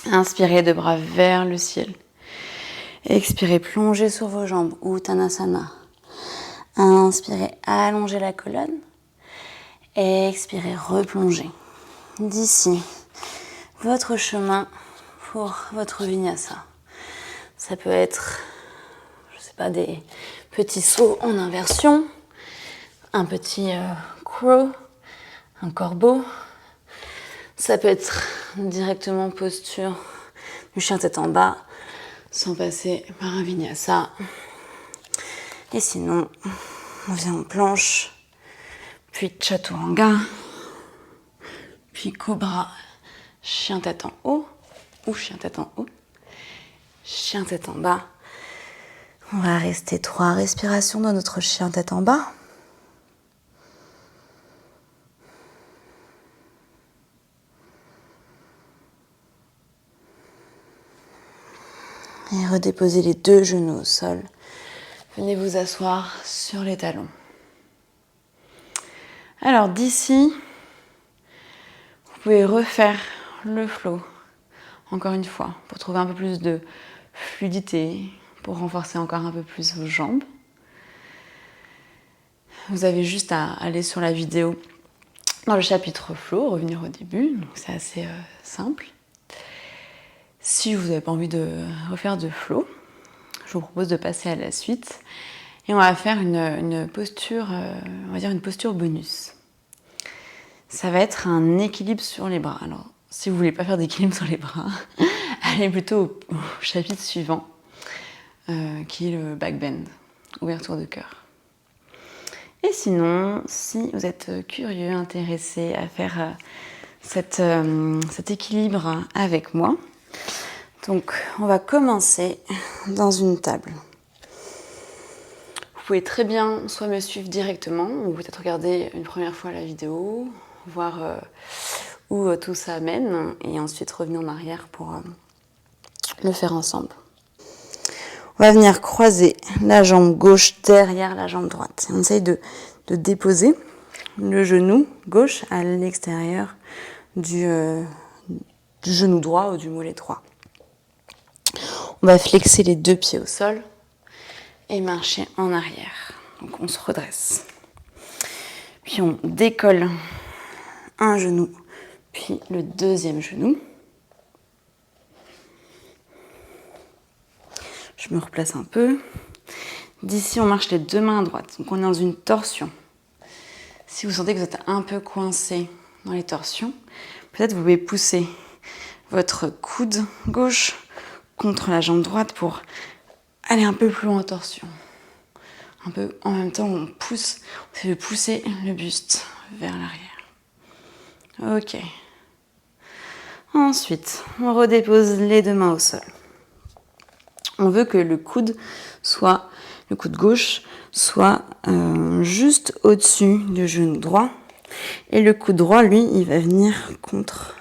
Inspirez, 2 bras vers le ciel. Expirez, plongez sur vos jambes, Uttanasana. Inspirez, allongez la colonne. Expirez, replongez. D'ici, votre chemin pour votre vinyasa. Ça peut être, je sais pas, des petits sauts en inversion, un petit crow, un corbeau. Ça peut être directement posture du chien tête en bas, sans passer par un vinyasa. Et sinon, on vient en planche, puis chaturanga, puis cobra, chien tête en haut, ou chien tête en haut, chien tête en bas. On va rester 3 respirations dans notre chien tête en bas. Et redéposez les 2 genoux au sol. Venez vous asseoir sur les talons. Alors d'ici, vous pouvez refaire le flow, encore une fois, pour trouver un peu plus de fluidité, pour renforcer encore un peu plus vos jambes. Vous avez juste à aller sur la vidéo dans le chapitre flow, revenir au début, donc c'est assez simple. Si vous n'avez pas envie de refaire de flow, je vous propose de passer à la suite et on va faire une posture, on va dire une posture bonus. Ça va être un équilibre sur les bras. Alors, si vous voulez pas faire d'équilibre sur les bras, allez plutôt au chapitre suivant, qui est le back bend, ouverture de cœur. Et sinon, si vous êtes curieux, intéressé à faire cet équilibre avec moi, donc on va commencer dans une table. Vous pouvez très bien soit me suivre directement ou peut-être regarder une première fois la vidéo, voir où tout ça mène et ensuite revenir en arrière pour le faire ensemble. On va venir croiser la jambe gauche derrière la jambe droite. On essaye de déposer le genou gauche à l'extérieur du genou droit ou du mollet droit. On va flexer les deux pieds au sol et marcher en arrière. Donc on se redresse. Puis on décolle un genou, puis le deuxième genou. Je me replace un peu. D'ici, on marche les deux mains à droite. Donc on est dans une torsion. Si vous sentez que vous êtes un peu coincé dans les torsions, peut-être vous pouvez pousser votre coude gauche contre la jambe droite pour aller un peu plus loin en torsion. Un peu en même temps, on pousse, on fait pousser le buste vers l'arrière. Ok. Ensuite, on redépose les deux mains au sol. On veut que le coude gauche soit juste au-dessus du genou droit. Et le coude droit, lui, il va venir contre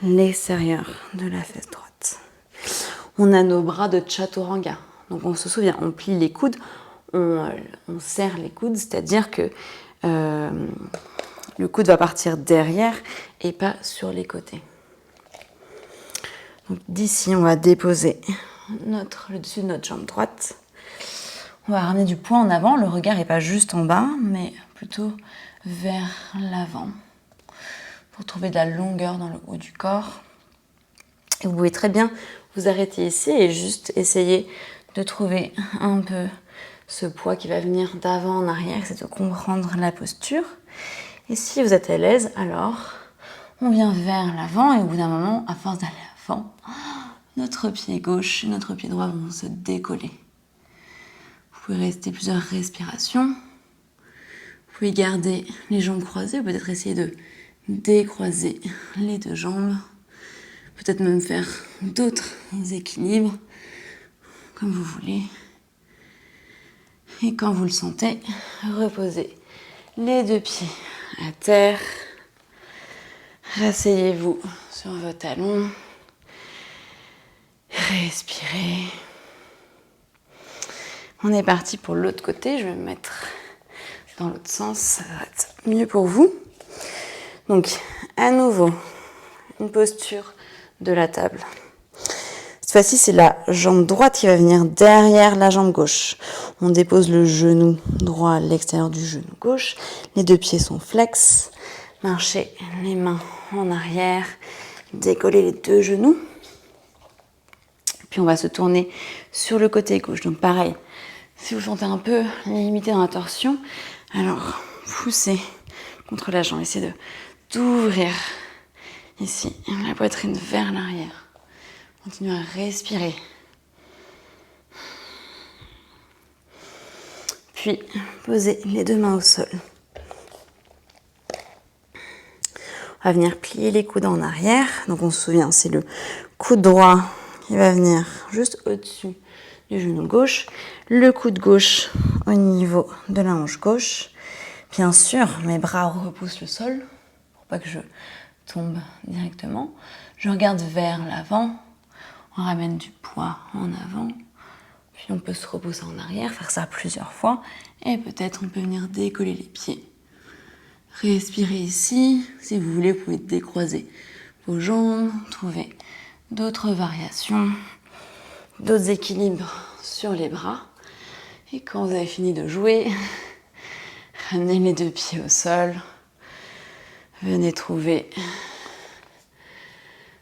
l'extérieur de la fesse droite. On a nos bras de chaturanga. Donc on se souvient, on plie les coudes, on serre les coudes, c'est-à-dire que le coude va partir derrière et pas sur les côtés. Donc d'ici, on va déposer le dessus de notre jambe droite. On va ramener du poing en avant. Le regard n'est pas juste en bas, mais plutôt vers l'avant pour trouver de la longueur dans le haut du corps. Et vous pouvez très bien vous arrêter ici et juste essayer de trouver un peu ce poids qui va venir d'avant en arrière, c'est de comprendre la posture. Et si vous êtes à l'aise, alors on vient vers l'avant et au bout d'un moment, à force d'aller à l'avant, notre pied gauche et notre pied droit vont se décoller. Vous pouvez rester plusieurs respirations. Vous pouvez garder les jambes croisées, ou peut-être essayer de décroiser les deux jambes. Peut-être même faire d'autres équilibres, comme vous voulez. Et quand vous le sentez, reposez les deux pieds à terre. Rasseyez-vous sur vos talons. Respirez. On est parti pour l'autre côté. Je vais me mettre dans l'autre sens. Ça va être mieux pour vous. Donc, à nouveau, une posture de la table. Cette fois-ci, c'est la jambe droite qui va venir derrière la jambe gauche. On dépose le genou droit à l'extérieur du genou gauche. Les deux pieds sont flex. Marchez les mains en arrière. Décollez les deux genoux. Puis on va se tourner sur le côté gauche. Donc pareil, si vous sentez un peu limité dans la torsion, alors poussez contre la jambe. Essayez d'ouvrir ici la poitrine vers l'arrière. Continuez à respirer. Puis posez les deux mains au sol. On va venir plier les coudes en arrière. Donc on se souvient, c'est le coude droit qui va venir juste au-dessus du genou gauche. Le coude gauche au niveau de la hanche gauche. Bien sûr, mes bras repoussent le sol pour pas que je tombe directement. Je regarde vers l'avant. On ramène du poids en avant. Puis on peut se repousser en arrière, faire ça plusieurs fois. Et peut-être on peut venir décoller les pieds. Respirez ici. Si vous voulez, vous pouvez décroiser vos jambes, trouver d'autres variations, d'autres équilibres sur les bras. Et quand vous avez fini de jouer, ramenez les deux pieds au sol. Venez trouver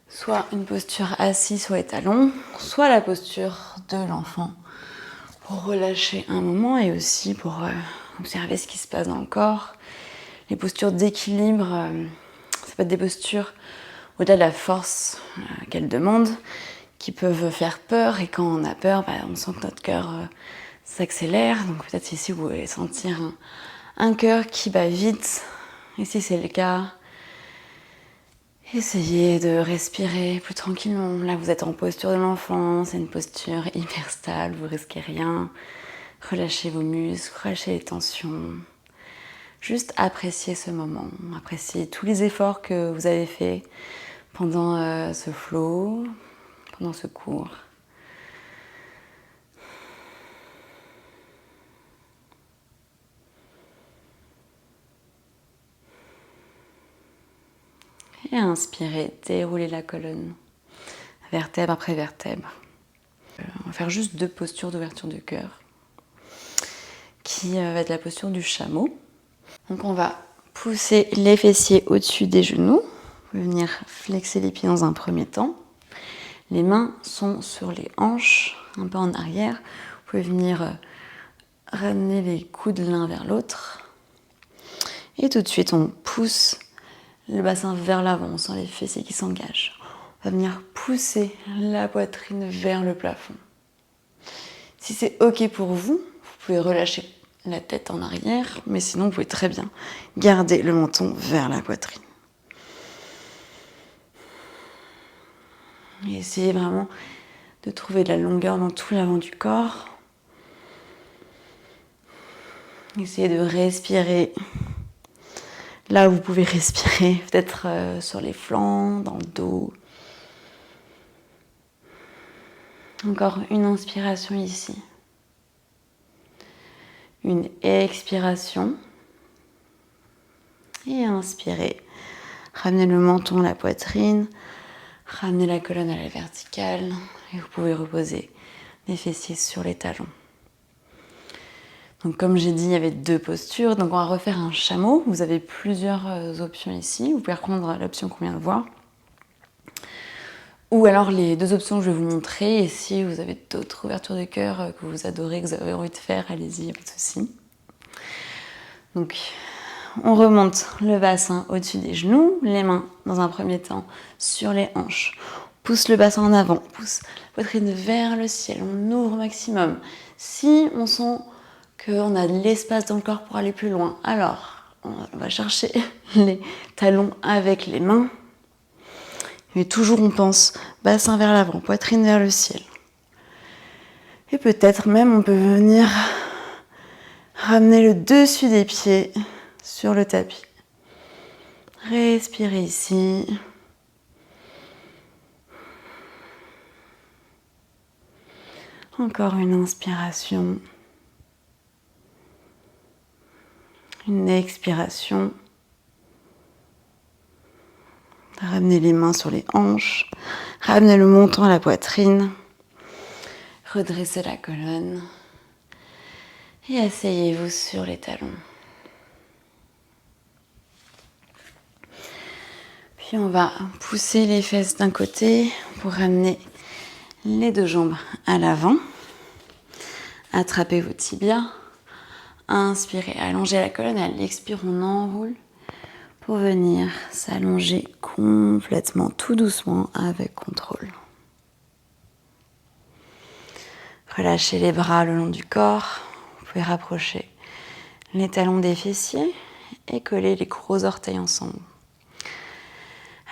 soit une posture assise sur les talons, soit la posture de l'enfant pour relâcher un moment et aussi pour observer ce qui se passe dans le corps. Les postures d'équilibre, ça peut être des postures au-delà de la force qu'elles demandent, qui peuvent faire peur. Et quand on a peur, on sent que notre cœur s'accélère. Donc peut-être ici, vous pouvez sentir un cœur qui bat vite. Et si c'est le cas, essayez de respirer plus tranquillement. Là, vous êtes en posture de l'enfant, c'est une posture hyper stable, vous risquez rien. Relâchez vos muscles, relâchez les tensions. Juste appréciez ce moment, appréciez tous les efforts que vous avez faits pendant ce flow, pendant ce cours. Et inspirez, déroulez la colonne, vertèbre après vertèbre. On va faire juste 2 postures d'ouverture de cœur, qui va être la posture du chameau. Donc on va pousser les fessiers au-dessus des genoux. Vous pouvez venir flexer les pieds dans un premier temps. Les mains sont sur les hanches, un peu en arrière. Vous pouvez venir ramener les coudes l'un vers l'autre. Et tout de suite, on pousse le bassin vers l'avant, on sent les fessiers qui s'engagent. On va venir pousser la poitrine vers le plafond. Si c'est OK pour vous, vous pouvez relâcher la tête en arrière, mais sinon vous pouvez très bien garder le menton vers la poitrine. Et essayez vraiment de trouver de la longueur dans tout l'avant du corps. Essayez de respirer là où vous pouvez respirer, peut-être sur les flancs, dans le dos. Encore une inspiration ici. Une expiration. Et inspirez. Ramenez le menton à la poitrine. Ramenez la colonne à la verticale. Et vous pouvez reposer les fessiers sur les talons. Donc comme j'ai dit, il y avait 2 postures. Donc on va refaire un chameau. Vous avez plusieurs options ici. Vous pouvez reprendre l'option qu'on vient de voir. Ou alors les 2 options que je vais vous montrer. Et si vous avez d'autres ouvertures de cœur que vous adorez, que vous avez envie de faire, allez-y, il n'y a pas de souci. Donc on remonte le bassin au-dessus des genoux. Les mains, dans un premier temps, sur les hanches. On pousse le bassin en avant. On pousse la poitrine vers le ciel. On ouvre au maximum. Si on sent qu'on a de l'espace dans le corps pour aller plus loin, alors on va chercher les talons avec les mains. Et toujours on pense bassin vers l'avant, poitrine vers le ciel. Et peut-être même on peut venir ramener le dessus des pieds sur le tapis. Respirez ici. Encore une inspiration. Une expiration. Ramenez les mains sur les hanches. Ramenez le menton à la poitrine. Redressez la colonne. Et asseyez-vous sur les talons. Puis on va pousser les fesses d'un côté pour ramener les 2 jambes à l'avant. Attrapez vos tibias. Inspirez, allongez la colonne. À l'expire, on enroule pour venir s'allonger complètement, tout doucement, avec contrôle. Relâchez les bras le long du corps. Vous pouvez rapprocher les talons des fessiers et coller les gros orteils ensemble.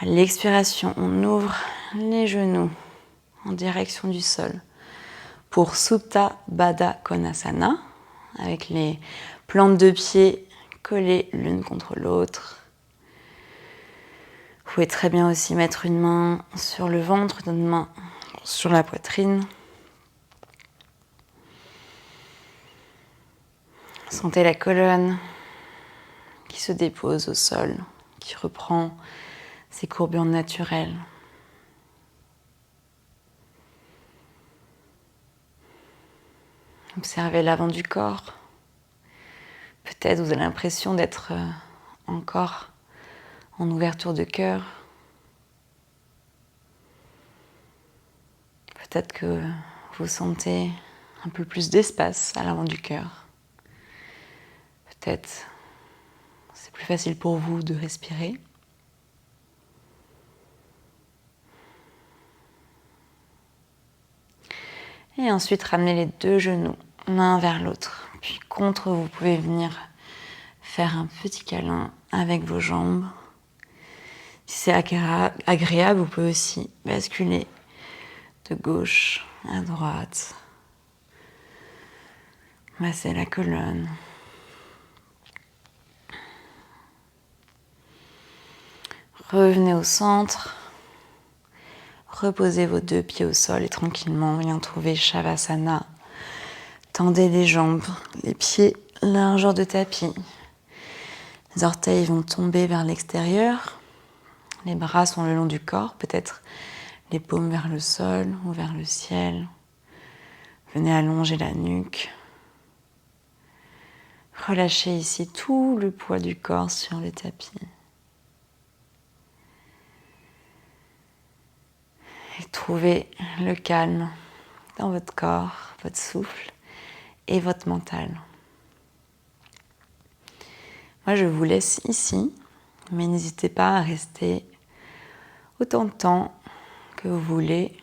À l'expiration, on ouvre les genoux en direction du sol pour Supta Baddha Konasana, avec les plantes de pied collées l'une contre l'autre. Vous pouvez très bien aussi mettre une main sur le ventre, une main sur la poitrine. Sentez la colonne qui se dépose au sol, qui reprend ses courbures naturelles. Observez l'avant du corps. Peut-être vous avez l'impression d'être encore en ouverture de cœur. Peut-être que vous sentez un peu plus d'espace à l'avant du cœur. Peut-être c'est plus facile pour vous de respirer. Et ensuite, ramenez les 2 genoux l'un vers l'autre. Puis contre vous pouvez venir faire un petit câlin avec vos jambes. Si c'est agréable, vous pouvez aussi basculer de gauche à droite. Massez la colonne. Revenez au centre. Reposez vos 2 pieds au sol et tranquillement, viens trouver Shavasana. Tendez les jambes, les pieds, largeur de tapis. Les orteils vont tomber vers l'extérieur. Les bras sont le long du corps, peut-être les paumes vers le sol ou vers le ciel. Venez allonger la nuque. Relâchez ici tout le poids du corps sur le tapis. Et trouvez le calme dans votre corps, votre souffle et votre mental. Moi, je vous laisse ici, mais n'hésitez pas à rester autant de temps que vous voulez